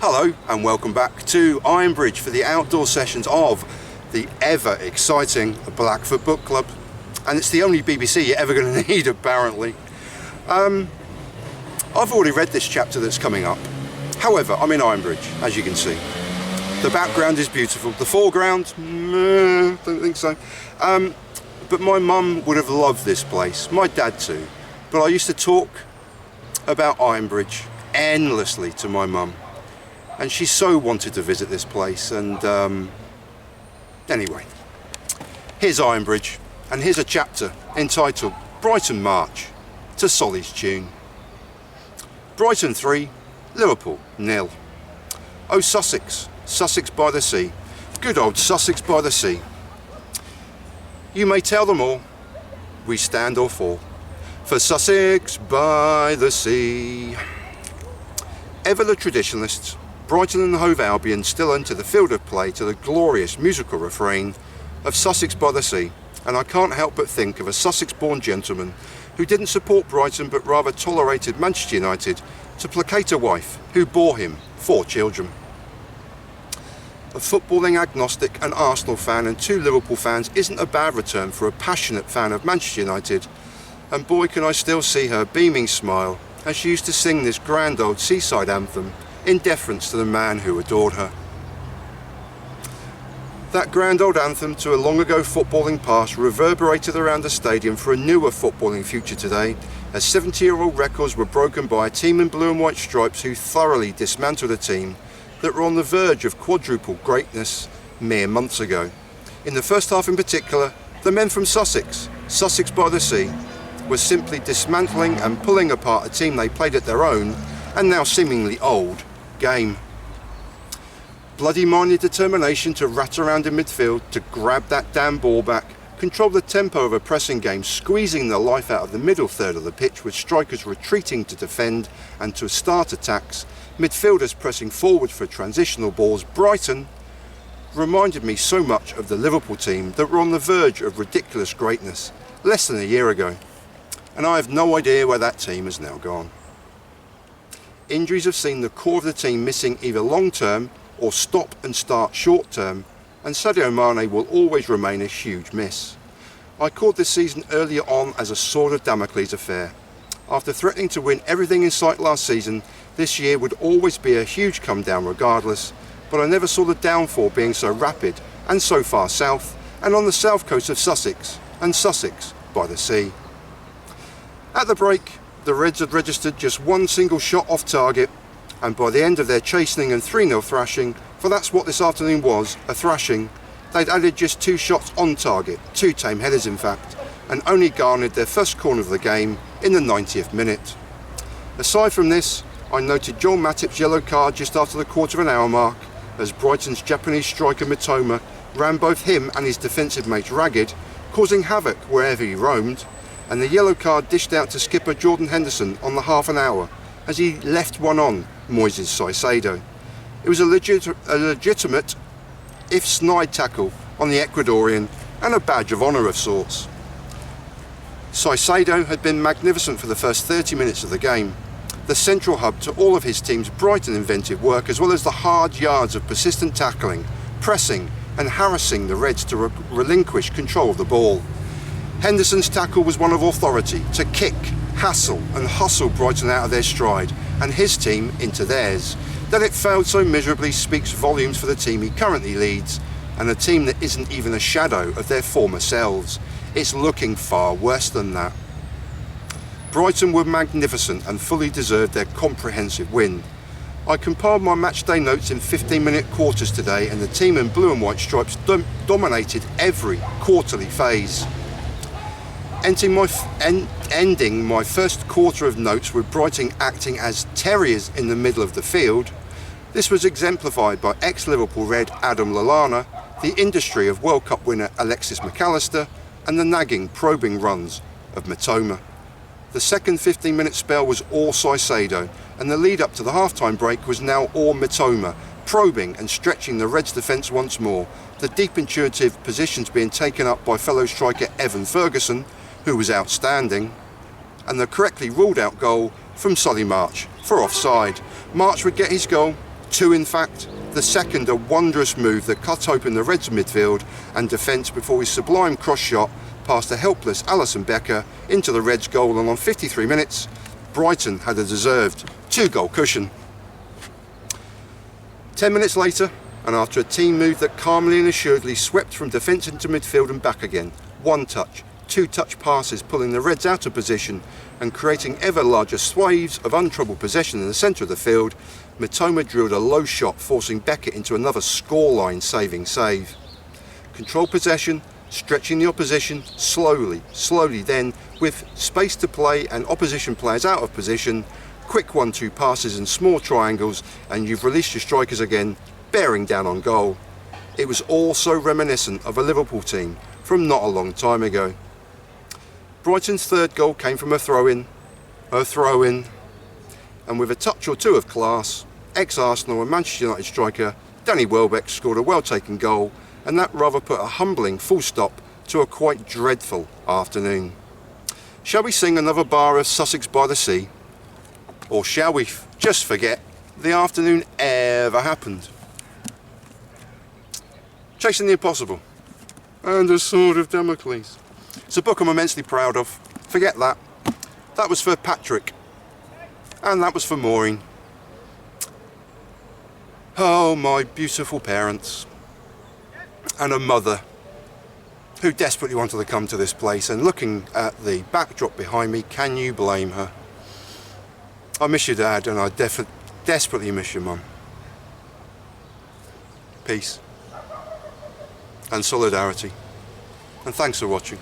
Hello and welcome back to Ironbridge for the outdoor sessions of the ever exciting Blackfoot Book Club, and it's the only BBC you're ever going to need apparently. I've already read this chapter that's coming up. However, I'm in Ironbridge, as you can see. The background is beautiful, the foreground, don't think so. But my mum would have loved this place, my dad too. But I used to talk about Ironbridge endlessly to my mum, and she so wanted to visit this place. And anyway, here's Ironbridge, and here's a chapter entitled Brighton March to Solly's tune. Brighton 3, Liverpool 0. Oh Sussex, Sussex by the sea, good old Sussex by the sea. You may tell them all, we stand or fall for Sussex by the sea. Ever the traditionalists, Brighton and Hove Albion still enter the field of play to the glorious musical refrain of Sussex by the sea, and I can't help but think of a Sussex-born gentleman who didn't support Brighton but rather tolerated Manchester United to placate a wife who bore him 4 children. A footballing agnostic, an Arsenal fan and 2 Liverpool fans isn't a bad return for a passionate fan of Manchester United, and boy can I still see her beaming smile as she used to sing this grand old seaside anthem in deference to the man who adored her. That grand old anthem to a long ago footballing past reverberated around the stadium for a newer footballing future today, as 70-year-old records were broken by a team in blue and white stripes who thoroughly dismantled a team that were on the verge of quadruple greatness mere months ago. In the first half in particular, the men from Sussex, Sussex by the sea, were simply dismantling and pulling apart a team they played at their own and now seemingly old game. Bloody-minded determination to rat around in midfield, to grab that damn ball back, control the tempo of a pressing game, squeezing the life out of the middle third of the pitch with strikers retreating to defend and to start attacks, midfielders pressing forward for transitional balls. Brighton reminded me so much of the Liverpool team that were on the verge of ridiculous greatness less than a year ago, and I have no idea where that team has now gone. Injuries have seen the core of the team missing either long-term or stop and start short-term, and Sadio Mane will always remain a huge miss. I called this season earlier on as a sword of Damocles affair. After threatening to win everything in sight last season, this year would always be a huge come down regardless, but I never saw the downfall being so rapid and so far south, and on the south coast of Sussex, and Sussex by the sea. At the break, the Reds had registered just 1 single shot off target, and by the end of their chastening and 3-0 thrashing, for that's what this afternoon was, a thrashing, they'd added just 2 shots on target, 2 tame headers in fact, and only garnered their first corner of the game in the 90th minute. Aside from this, I noted Joel Matip's yellow card just after the quarter of an hour mark, as Brighton's Japanese striker Mitoma ran both him and his defensive mates ragged, causing havoc wherever he roamed, and the yellow card dished out to skipper Jordan Henderson on the half an hour as he left one on Moises Caicedo. It was a legitimate, if snide, tackle on the Ecuadorian and a badge of honour of sorts. Caicedo had been magnificent for the first 30 minutes of the game, the central hub to all of his team's Brighton inventive work, as well as the hard yards of persistent tackling, pressing and harassing the Reds to relinquish control of the ball. Henderson's tackle was one of authority, to kick, hassle and hustle Brighton out of their stride and his team into theirs. That it failed so miserably speaks volumes for the team he currently leads, and a team that isn't even a shadow of their former selves. It's looking far worse than that. Brighton were magnificent and fully deserved their comprehensive win. I compiled my matchday notes in 15-minute quarters today, and the team in blue and white stripes dominated every quarterly phase. Ending my first quarter of notes with Brighton acting as terriers in the middle of the field, this was exemplified by ex-Liverpool Red Adam Lallana, the industry of World Cup winner Alexis McAllister, and the nagging, probing runs of Mitoma. The second 15-minute spell was all Caicedo, and the lead up to the half-time break was now all Mitoma, probing and stretching the Reds' defence once more, the deep intuitive positions being taken up by fellow striker Evan Ferguson, who was outstanding, and the correctly ruled out goal from Solly March for offside. March would get his goal, Two in fact, the second a wondrous move that cut open the Reds' midfield and defence before his sublime cross shot past a helpless Alisson Becker into the Reds' goal, and on 53 minutes, Brighton had a deserved 2-goal cushion. 10 minutes later, and after a team move that calmly and assuredly swept from defence into midfield and back again, one touch, two touch passes pulling the Reds out of position and creating ever larger swathes of untroubled possession in the centre of the field, Mitoma drilled a low shot forcing Beckett into another scoreline saving save. Controlled possession, stretching the opposition slowly then, with space to play and opposition players out of position, quick 1-2 passes and small triangles, and you've released your strikers again, bearing down on goal. It was all so reminiscent of a Liverpool team from not a long time ago. Brighton's third goal came from a throw-in, and with a touch or two of class, ex-Arsenal and Manchester United striker Danny Welbeck scored a well-taken goal, and that rather put a humbling full stop to a quite dreadful afternoon. Shall we sing another bar of Sussex by the Sea? Or shall we just forget the afternoon ever happened? Chasing the Impossible and the Sword of Damocles. It's a book I'm immensely proud of. Forget that. That was for Patrick. And that was for Maureen. Oh, my beautiful parents. And a mother who desperately wanted to come to this place, and looking at the backdrop behind me, can you blame her? I miss your dad, and I desperately miss your mum. Peace and solidarity, and thanks for watching.